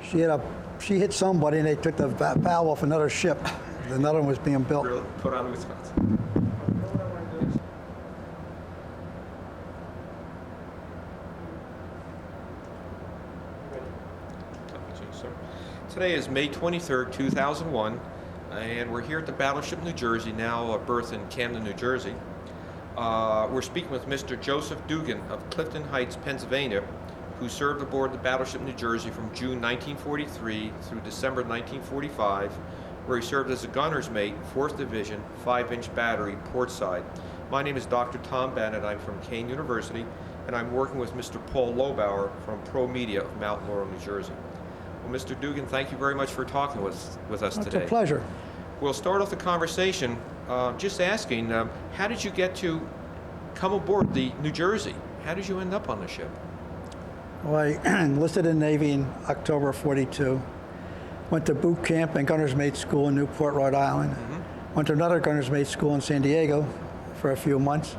She hit somebody, and they took the bow off another ship. Another one was being built. Really? Put on Wisconsin. Today is May 23rd, 2001, and we're here at the Battleship New Jersey, now berthed in Camden, New Jersey. We're speaking with Mr. Joseph Dugan of Clifton Heights, Pennsylvania, who served aboard the Battleship New Jersey from June 1943 through December 1945, where he served as a gunner's mate, 4th Division, 5-inch battery, port side. My name is Dr. Tom Bennett. I'm from Kean University, and I'm working with Mr. Paul Lobauer from Pro Media of Mount Laurel, New Jersey. Well, Mr. Dugan, thank you very much for talking with us today. It's a pleasure. We'll start off the conversation just asking, how did you get to come aboard the New Jersey? How did you end up on the ship? Well, I enlisted in the Navy in October of '42. Went to boot camp and gunner's mate school in Newport, Rhode Island. Went to another gunner's mate school in San Diego for a few months.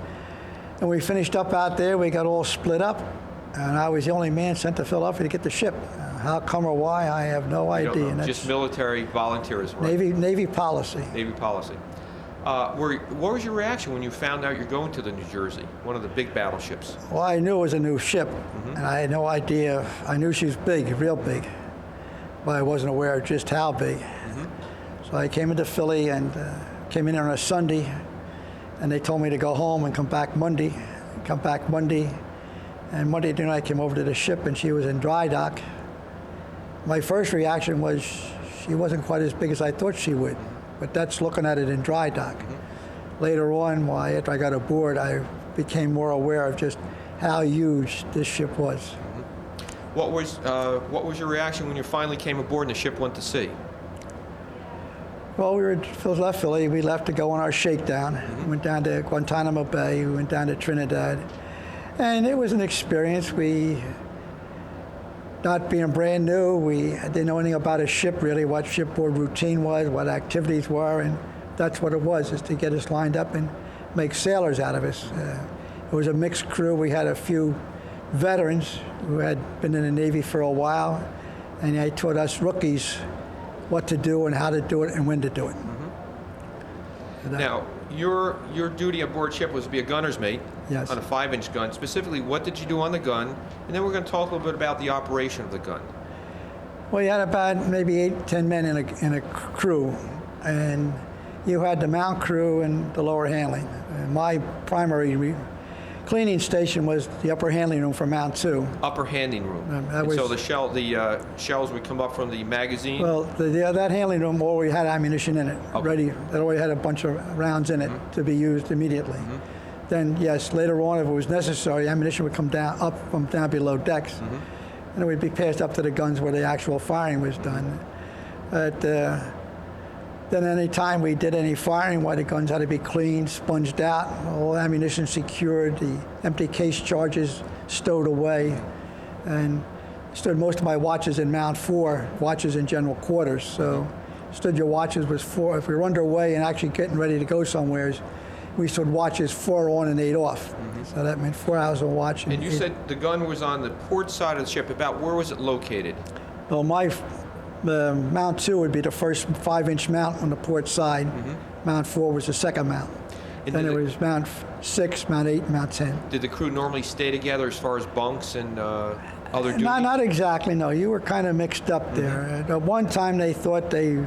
And we finished up out there. We got all split up. And I was the only man sent to Philadelphia to get the ship. How come or why, I have no idea. And just military volunteerism, right? Navy policy. Navy policy. What was your reaction when you found out you're going to the New Jersey, one of the big battleships? Well, I knew it was a new ship, and I had no idea. I knew she was big, real big, but I wasn't aware of just how big. So I came into Philly and came in there on a Sunday, and they told me to go home and come back Monday. And Monday night I came over to the ship, and she was in dry dock. My first reaction was she wasn't quite as big as I thought she would, but that's looking at it in dry dock. Later on, after I got aboard, I became more aware of just how huge this ship was. What was your reaction when you finally came aboard and the ship went to sea? Well, we left Philly. We left to go on our shakedown. We went down to Guantanamo Bay. We went down to Trinidad. And it was an experience. Not being brand new, we didn't know anything about a ship really, what shipboard routine was, what activities were, and that's what it was, is to get us lined up and make sailors out of us. It was a mixed crew. We had a few veterans who had been in the Navy for a while, and they taught us rookies what to do and how to do it and when to do it. Now, your duty aboard ship was to be a gunner's mate. Yes. On a 5-inch gun. Specifically, what did you do on the gun? And then we're going to talk a little bit about the operation of the gun. Well, you had about maybe 8-10 men in a crew, and you had the mount crew and the lower handling. And my primary cleaning station was the upper handling room for Mount 2. Upper handling room. So the shells would come up from the magazine? Well, that handling room already had ammunition in it, ready. It already had a bunch of rounds in it to be used immediately. Then, yes, later on, if it was necessary, ammunition would come down from down below decks, and it would be passed up to the guns where the actual firing was done. But then any time we did any firing, the guns had to be cleaned, sponged out, all ammunition secured, the empty case charges stowed away, and stood most of my watches in Mount 4, watches in general quarters. So stood your watches was 4. If we were underway and actually getting ready to go somewhere, we stood watches 4 on and 8 off. So that meant 4 hours of watch. And you said the gun was on the port side of the ship. About where was it located? Well, the Mount 2 would be the first 5-inch mount on the port side. Mount 4 was the second mount. And then it was Mount 6, Mount 8, Mount 10. Did the crew normally stay together as far as bunks and other duties? Not exactly, no. You were kind of mixed up there. At one time they thought they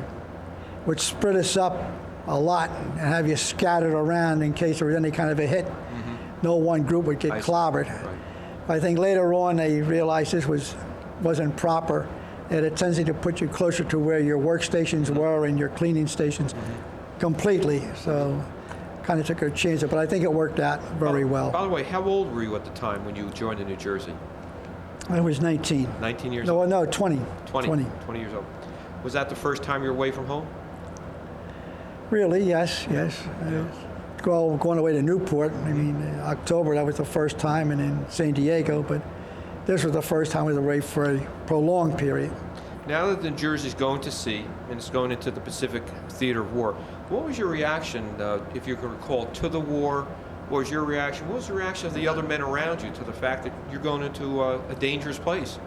would split us up a lot and have you scattered around in case there was any kind of a hit. No one group would get clobbered. Right. I think later on they realized this wasn't proper. It had a tendency to put you closer to where your workstations were and your cleaning stations completely. So kind of took a chance, but I think it worked out very well. By the way, how old were you at the time when you joined the New Jersey? I was 19. 19 years old? No, 20. 20 years old. Was that the first time you were away from home? Really, yes. Going away to Newport, October, that was the first time, and in San Diego, but this was the first time I was away for a prolonged period. Now that the New Jersey's going to sea, and it's going into the Pacific Theater of War, what was your reaction, if you can recall, to the war? What was your reaction? What was the reaction of the other men around you to the fact that you're going into a dangerous place?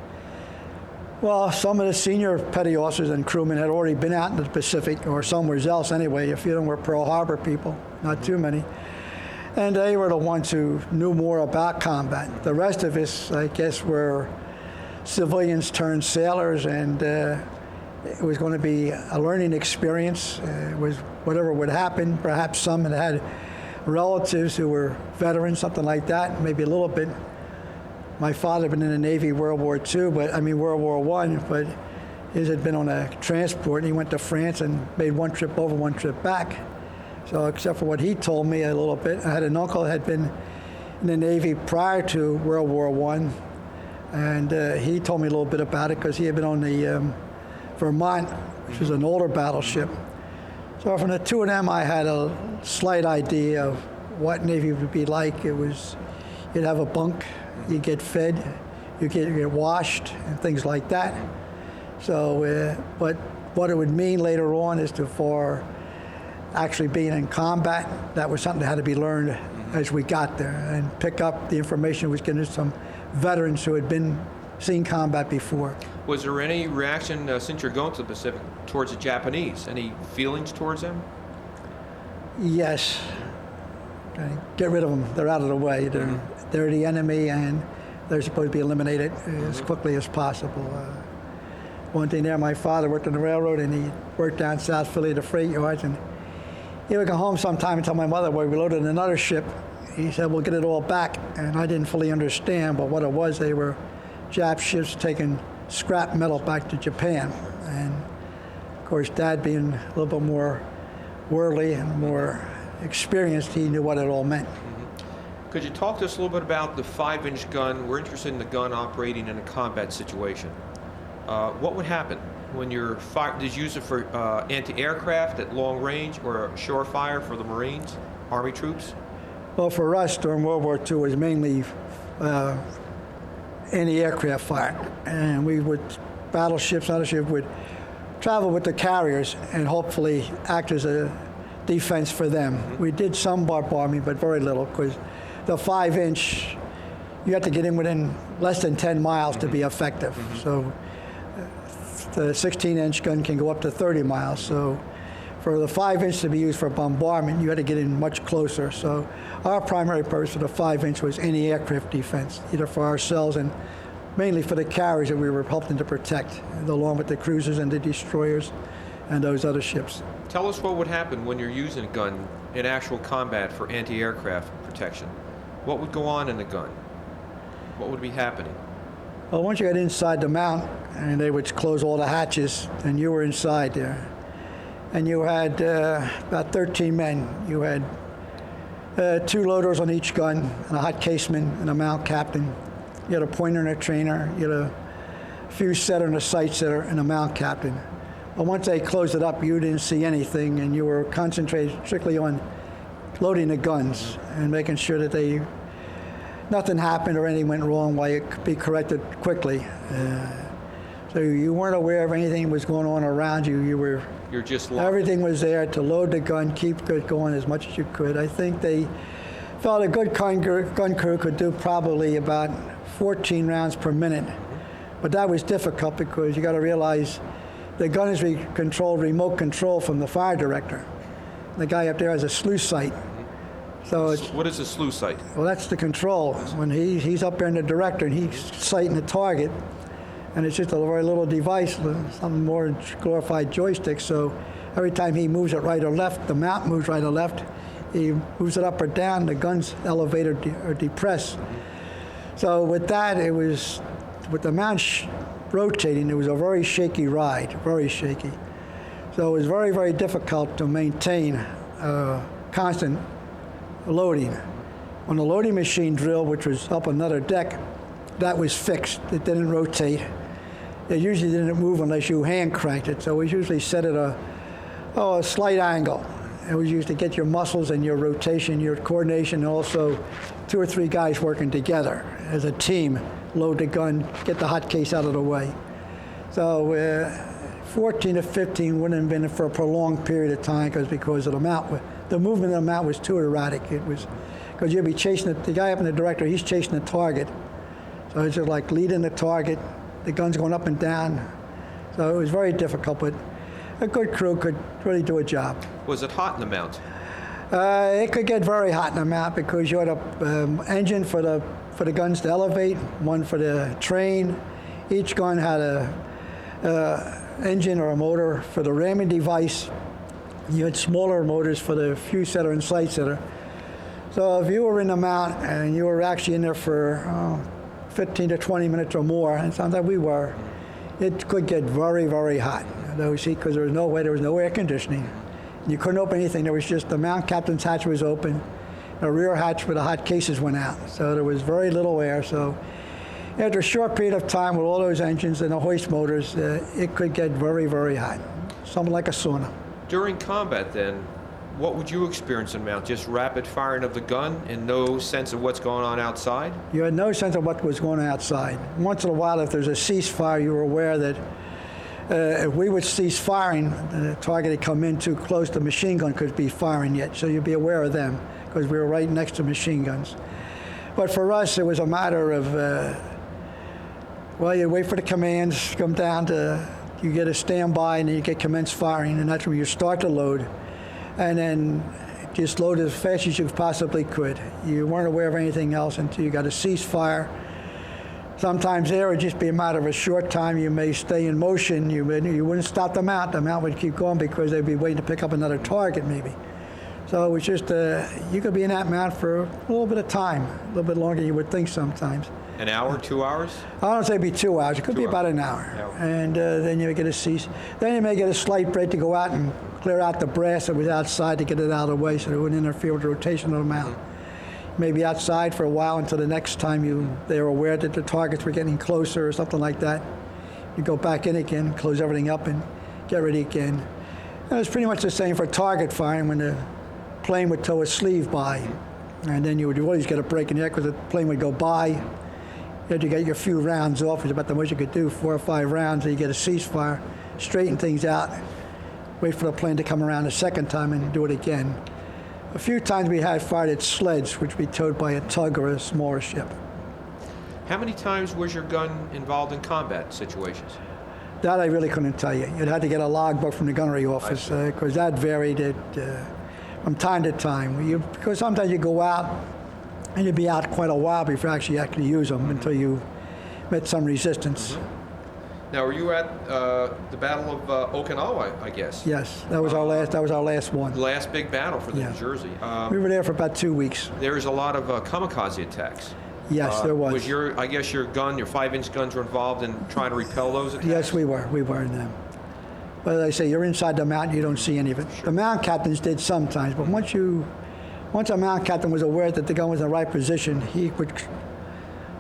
Well, some of the senior petty officers and crewmen had already been out in the Pacific or somewhere else anyway. A few of them were Pearl Harbor people, not too many. And they were the ones who knew more about combat. The rest of us, I guess, were civilians turned sailors, and it was going to be a learning experience. It was whatever would happen. Perhaps some had relatives who were veterans, something like that, maybe a little bit. My father had been in the Navy World War II, World War I, but his had been on a transport, and he went to France and made one trip over, one trip back. So except for what he told me a little bit, I had an uncle that had been in the Navy prior to World War I, and he told me a little bit about it because he had been on the Vermont, which was an older battleship. So from the two of them, I had a slight idea of what Navy would be like. It was, you'd have a bunk, you get fed, you get washed, and things like that. So, but what it would mean later on is for actually being in combat, that was something that had to be learned as we got there, and pick up the information was given to some veterans who had seen combat before. Was there any reaction since you're going to the Pacific towards the Japanese? Any feelings towards them? Yes. Okay. Get rid of them. They're out of the way. They're the enemy, and they're supposed to be eliminated as quickly as possible. One thing there, my father worked on the railroad, and he worked down South Philly at the freight yards, and he would come home sometime and tell my mother, well, we loaded another ship. He said, we'll get it all back. And I didn't fully understand, but what it was, they were Jap ships taking scrap metal back to Japan. And of course, Dad being a little bit more worldly and more experienced, he knew what it all meant. Could you talk to us a little bit about the 5-inch gun? We're interested in the gun operating in a combat situation. What would happen when you're did you use it for anti-aircraft at long range or shore fire for the Marines, Army troops? Well, for us during World War II, it was mainly anti-aircraft fire. And we would, battleships, other ships would travel with the carriers and hopefully act as a defense for them. We did some bombardment, but very little, because the 5-inch, you have to get in within less than 10 miles to be effective. So the 16-inch gun can go up to 30 miles. So for the 5-inch to be used for bombardment, you had to get in much closer. So our primary purpose for the 5-inch was anti-aircraft defense, either for ourselves and mainly for the carriers that we were helping to protect, along with the cruisers and the destroyers and those other ships. Tell us what would happen when you're using a gun in actual combat for anti-aircraft protection. What would go on in the gun? What would be happening? Well, once you got inside the mount, and they would close all the hatches, and you were inside there. And you had about 13 men. You had 2 loaders on each gun, and a hot caseman, and a mount captain. You had a pointer and a trainer. You had a fuse setter and a sight setter, and a mount captain. But once they closed it up, you didn't see anything, and you were concentrated strictly on loading the guns and making sure that nothing happened or anything went wrong while it could be corrected quickly. So you weren't aware of anything was going on around you. You're just locked. Everything was there to load the gun, keep it going as much as you could. I think they felt a good gun crew could do probably about 14 rounds per minute. But that was difficult because you got to realize the gun is controlled remote control from the fire director. The guy up there has a sluice sight. So what is a sluice sight? Well, that's the control. When he's up there in the director and he's sighting the target, and it's just a very little device, something more than glorified joystick. So every time he moves it right or left, the mount moves right or left. He moves it up or down, the gun's elevated or depressed. So with that, it was, with the mount rotating, it was a very shaky ride, very shaky. So it was very, very difficult to maintain constant loading. On the loading machine drill, which was up another deck, that was fixed. It didn't rotate. It usually didn't move unless you hand cranked it. So it was usually set at a slight angle. It was used to get your muscles and your rotation, your coordination, and also 2 or 3 guys working together as a team, load the gun, get the hot case out of the way. So 14 to 15 wouldn't have been for a prolonged period of time because of the mount. The movement of the mount was too erratic. It was because you'd be chasing the guy up in the director. He's chasing the target, so it's just like leading the target, the gun's going up and down. So it was very difficult, but a good crew could really do a job. Was it hot in the mount? It could get very hot in the mount because you had a engine for the guns to elevate, one for the train. Each gun had a engine or a motor for the ramming device. You had smaller motors for the fuse setter and sight setter. So if you were in the mount and you were actually in there for 15 to 20 minutes or more, and sometimes we were, it could get very, very hot. Because there was no air conditioning. You couldn't open anything. There was just the mount captain's hatch was open. The rear hatch where the hot cases went out. So there was very little air. So after a short period of time with all those engines and the hoist motors, it could get very, very hot. Something like a sauna. During combat then, what would you experience in mount? Just rapid firing of the gun and no sense of what's going on outside? You had no sense of what was going on outside. Once in a while, if there's a ceasefire, you were aware that if we would cease firing, the target had come in too close, the machine gun could be firing yet. So you'd be aware of them because we were right next to machine guns. But for us, it was a matter of, you wait for the commands, come down to, you get a standby, and then you get commence firing, and that's when you start to load. And then just load as fast as you possibly could. You weren't aware of anything else until you got a ceasefire. Sometimes there would just be a matter of a short time. You may stay in motion. You wouldn't stop the mount. The mount would keep going because they'd be waiting to pick up another target maybe. So it was just, you could be in that mount for a little bit of time, a little bit longer than you would think sometimes. An hour, 2 hours? I don't say it'd be 2 hours. It could be about an hour. Yeah. And then you get a cease. Then you may get a slight break to go out and clear out the brass that was outside to get it out of the way so it wouldn't interfere with the rotation of the mount. Maybe outside for a while until the next time they were aware that the targets were getting closer or something like that. You go back in again, close everything up, and get ready again. And it was pretty much the same for target firing when the plane would tow a sleeve by. And then you would always get a break in the air because the plane would go by. You had to get your few rounds off. It was about the most you could do, 4 or 5 rounds, and you get a ceasefire, straighten things out, wait for the plane to come around a second time and do it again. A few times we had fired at sleds, which would be towed by a tug or a smaller ship. How many times was your gun involved in combat situations? That I really couldn't tell you. You'd have to get a logbook from the gunnery office because that varied from time to time. Because sometimes you go out and you'd be out quite a while before you actually use them until you met some resistance. Now, were you at the Battle of Okinawa, I guess? Yes, that was our last. That was our last one. The last big battle for the New Jersey. We were there for about 2 weeks. There was a lot of kamikaze attacks. Yes, there was. Was your 5-inch guns were involved in trying to repel those attacks? Yes, we were. We were in them. But as I say, you're inside the mount, you don't see any of it. Sure. The mount captains did sometimes, but once a mount captain was aware that the gun was in the right position, he would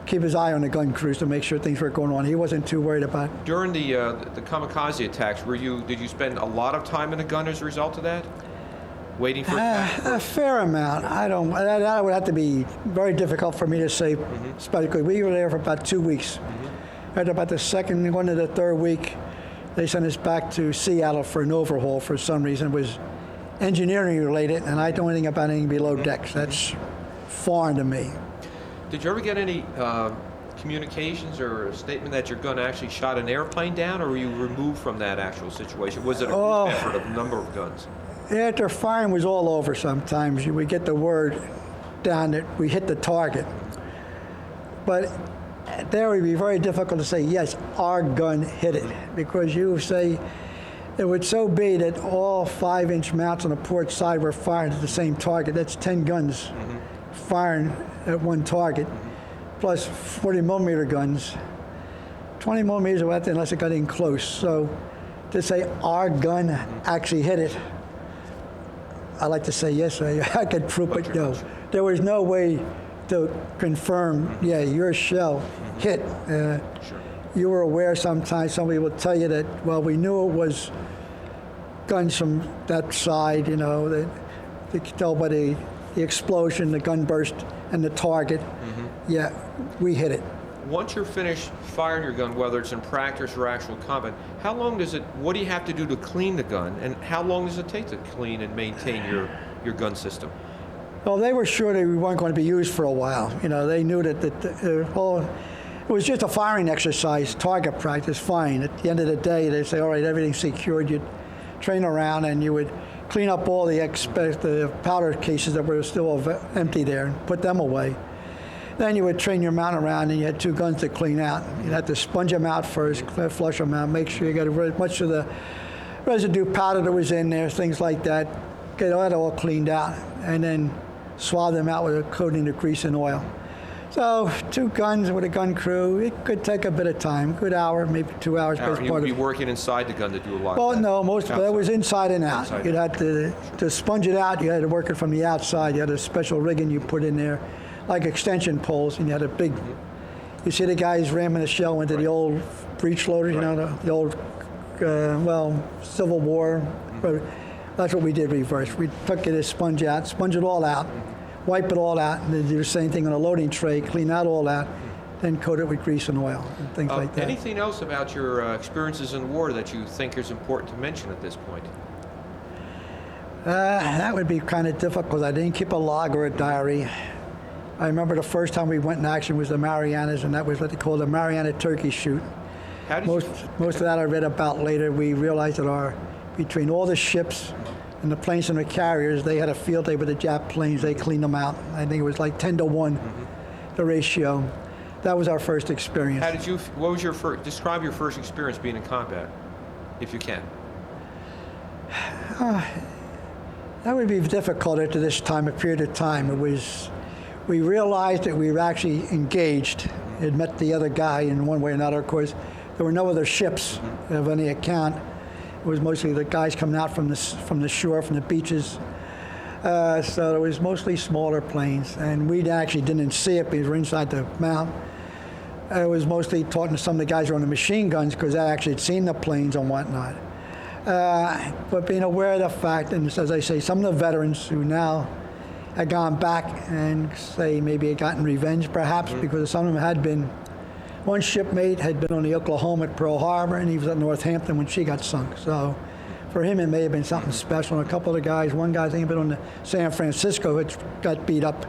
keep his eye on the gun crews to make sure things were going on. He wasn't too worried about it. During the kamikaze attacks, did you spend a lot of time in the gun as a result of that? Waiting for a fair amount. That would have to be very difficult for me to say, especially we were there for about 2 weeks. At about the second, going to the third week, they sent us back to Seattle for an overhaul for some reason. It was engineering related, and I don't know anything about anything below decks. That's foreign to me. Did you ever get any communications or a statement that your gun actually shot an airplane down, or were you removed from that actual situation? Was it a group effort of a number of guns? After firing was all over sometimes, we get the word down that we hit the target. But there would be very difficult to say, yes, our gun hit it, because you say it would so be that all 5-inch mounts on the port side were firing at the same target. That's 10 guns firing at one target, plus 40 millimeter guns. 20 millimeters were out there unless it got in close. So to say our gun actually hit it, I like to say yes, I could prove it. No, there was no way to confirm, your shell hit. Sure. You were aware sometimes, somebody will tell you that, well, we knew it was guns from that side, that they could tell by the explosion, the gun burst, and the target. Yeah, we hit it. Once you're finished firing your gun, whether it's in practice or actual combat, what do you have to do to clean the gun, and how long does it take to clean and maintain your gun system? Well, they were sure that we weren't going to be used for a while. They knew that It was just a firing exercise, target practice, fine. At the end of the day, they say, all right, everything's secured. You'd train around and you would clean up all the powder cases that were still empty there and put them away. Then you would train your mount around, and you had 2 guns to clean out. You had to sponge them out first, flush them out, make sure you got as much of the residue powder that was in there, things like that. Get that all cleaned out, and then swab them out with a coating of grease and oil. So 2 guns with a gun crew, it could take a bit of time, a good hour, maybe 2 hours. You'd be working inside the gun to do a lot Well, of that. no, most of it was inside and out. Inside. You'd have to sponge it out. You had to work it from the outside. You had a special rigging you put in there, like extension poles, and you had a big. You see the guys ramming the shell into the old breech loaders, you know, the old, Civil War. That's what we did reverse. We took it as sponge it all out, wipe it all out, and then do the same thing on a loading tray, clean that all out, then coat it with grease and oil and things like that. Anything else about your experiences in war that you think is important to mention at this point? That would be kind of difficult. I didn't keep a log or a diary. I remember the first time we went in action was the Marianas, and that was what they called the Mariana Turkey Shoot. How did Most of that I read about later. We realized that between all the ships and the planes and the carriers, they had a field day with the Jap planes. They cleaned them out. I think it was like 10 to 1, the ratio. That was our first experience. What was your first, describe your first experience being in combat, if you can. That would be difficult at this time, a period of time. We realized that we were actually engaged, had met the other guy in one way or another. Of course, there were no other ships of any account. It was mostly the guys coming out from the shore, from the beaches. So it was mostly smaller planes, and we actually didn't see it because we were inside the mount. It was mostly talking to some of the guys who were on the machine guns because they actually had seen the planes and whatnot. But being aware of the fact, and as I say, some of the veterans who now had gone back and say maybe had gotten revenge perhaps because some of them had been, one shipmate had been on the Oklahoma at Pearl Harbor and he was at Northampton when she got sunk. So for him it may have been something special. And a couple of the guys, one guy I think had been on the San Francisco, which got beat up.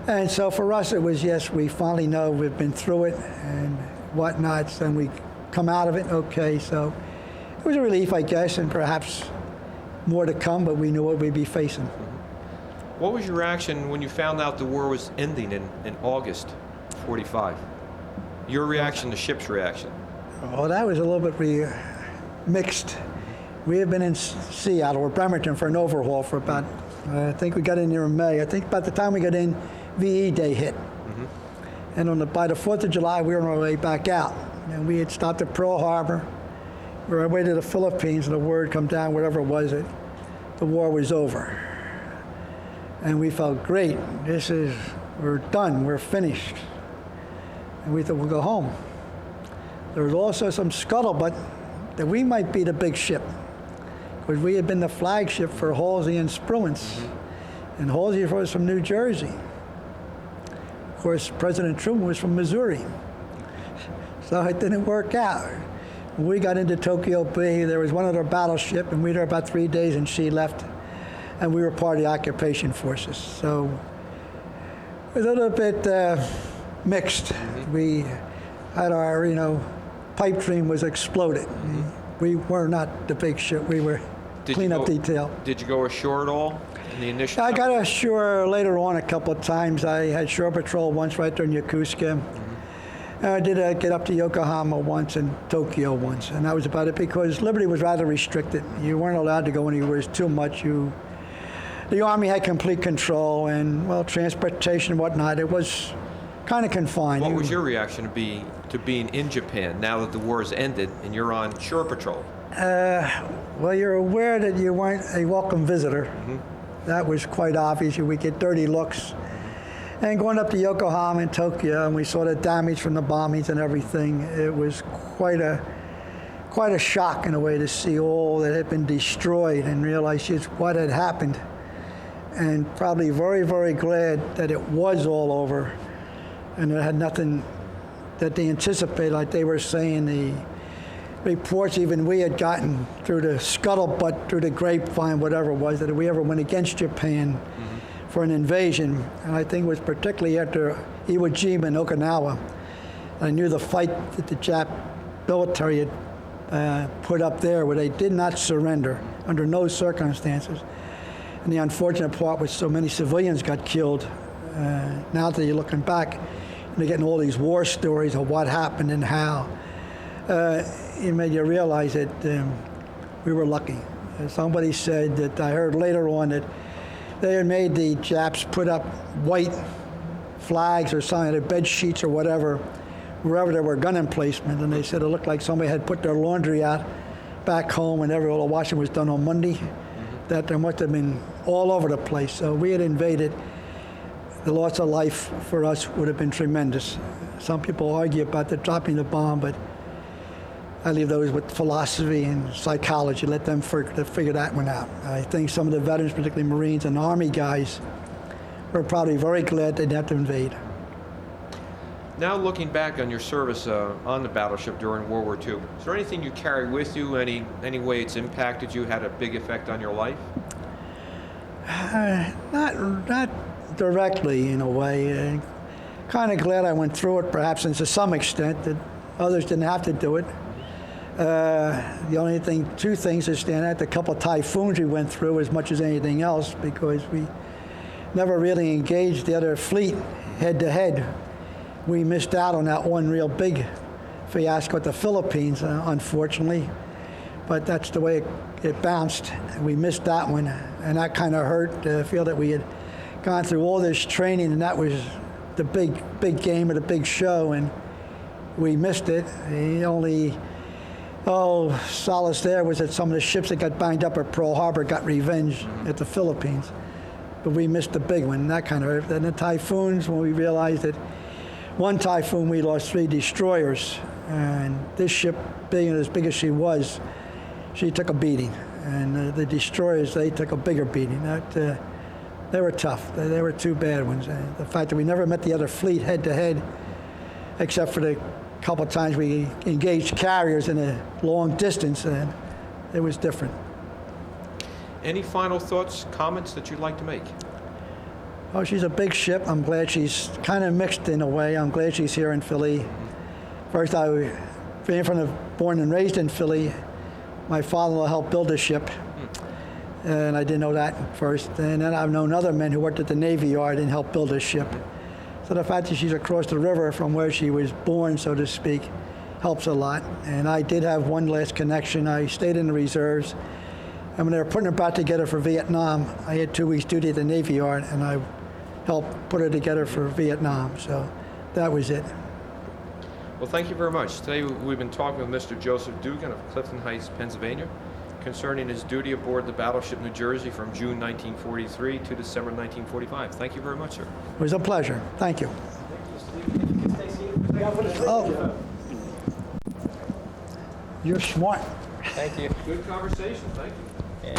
And so for us it was, yes, we finally know we've been through it and whatnot, and we come out of it okay. So it was a relief, I guess, and perhaps more to come, but we knew what we'd be facing. What was your reaction when you found out the war was ending in August 45? Your reaction, the ship's reaction? Oh, that was a little bit mixed. We had been in Seattle or Bremerton for an overhaul for about, I think we got in there in May. I think about the time we got in, VE Day hit. And by the 4th of July, we were on our way back out. And we had stopped at Pearl Harbor. We were on our way to the Philippines, and the word come down, whatever it was, that the war was over. And we felt great. We're done, we're finished. And we thought we'll go home. There was also some scuttlebutt that we might be the big ship, because we had been the flagship for Halsey and Spruance. And Halsey was from New Jersey. Of course, President Truman was from Missouri. So it didn't work out. When we got into Tokyo Bay, there was one other battleship, and we were there about 3 days, and she left. And we were part of the occupation forces. So it was a little bit mixed. We had our, pipe dream was exploded. We were not the big ship. We were cleanup detail. Did you go ashore at all in the initial? I got ashore later on a couple of times. I had shore patrol once right there in Yokosuka. I did get up to Yokohama once and Tokyo once, and that was about it because Liberty was rather restricted. You weren't allowed to go anywhere too much. The Army had complete control, and transportation and whatnot. It was kind of confined. What was your reaction to being in Japan now that the war has ended and you're on shore patrol? You're aware that you weren't a welcome visitor. That was quite obvious. You would get dirty looks. And going up to Yokohama and Tokyo, and we saw the damage from the bombings and everything. It was quite a shock in a way to see all that had been destroyed and realize just what had happened. And probably very, very glad that it was all over and it had nothing that they anticipated, like they were saying, the reports even we had gotten through the scuttlebutt, through the grapevine, whatever it was, that we ever went against Japan for an invasion. And I think it was particularly after Iwo Jima and Okinawa. I knew the fight that the Jap military had put up there, where they did not surrender under no circumstances. And the unfortunate part was so many civilians got killed. Now that you're looking back, and you're getting all these war stories of what happened and how, it made you realize that we were lucky. Somebody said that I heard later on that they had made the Japs put up white flags or something, their bed sheets or whatever, wherever there were gun emplacements, and they said it looked like somebody had put their laundry out back home and all the washing was done on Monday, that there must have been all over the place. So we had invaded. The loss of life for us would have been tremendous. Some people argue about the dropping the bomb, but I leave those with philosophy and psychology. Let them figure that one out. I think some of the veterans, particularly Marines and Army guys, were probably very glad they didn't have to invade. Now looking back on your service on the battleship during World War II, is there anything you carry with you, any way it's impacted you, had a big effect on your life? Not directly, in a way. Kind of glad I went through it, perhaps, and to some extent, that others didn't have to do it. The only two things that stand out, the couple of typhoons we went through as much as anything else, because we never really engaged the other fleet head-to-head. We missed out on that one real big fiasco at the Philippines, unfortunately. But that's the way it bounced. We missed that one, and that kind of hurt to feel that we had gone through all this training, and that was the big game or the big show, and we missed it. The only solace there was that some of the ships that got banged up at Pearl Harbor got revenge at the Philippines. But we missed the big one, and that kind of hurt. And the typhoons, when we realized that one typhoon we lost 3 destroyers, and this ship, being as big as she was, she took a beating. And the destroyers, they took a bigger beating. They were tough. They were 2 bad ones. And the fact that we never met the other fleet head-to-head, except for the couple of times we engaged carriers in a long distance, and it was different. Any final thoughts, comments that you'd like to make? Oh, she's a big ship. I'm glad she's kind of mixed in a way. I'm glad she's here in Philly. First, born and raised in Philly, my father-in-law helped build the ship, and I didn't know that at first. And then I've known other men who worked at the Navy Yard and helped build this ship. So the fact that she's across the river from where she was born, so to speak, helps a lot. And I did have one last connection. I stayed in the reserves. And when they were putting her back together for Vietnam, I had 2 weeks duty at the Navy Yard, and I helped put her together for Vietnam. So that was it. Well, thank you very much. Today we've been talking with Mr. Joseph Dugan of Clifton Heights, Pennsylvania, concerning his duty aboard the Battleship New Jersey from June 1943 to December 1945. Thank you very much, sir. It was a pleasure. Thank you. Oh, you're smart. Thank you. Good conversation. Thank you.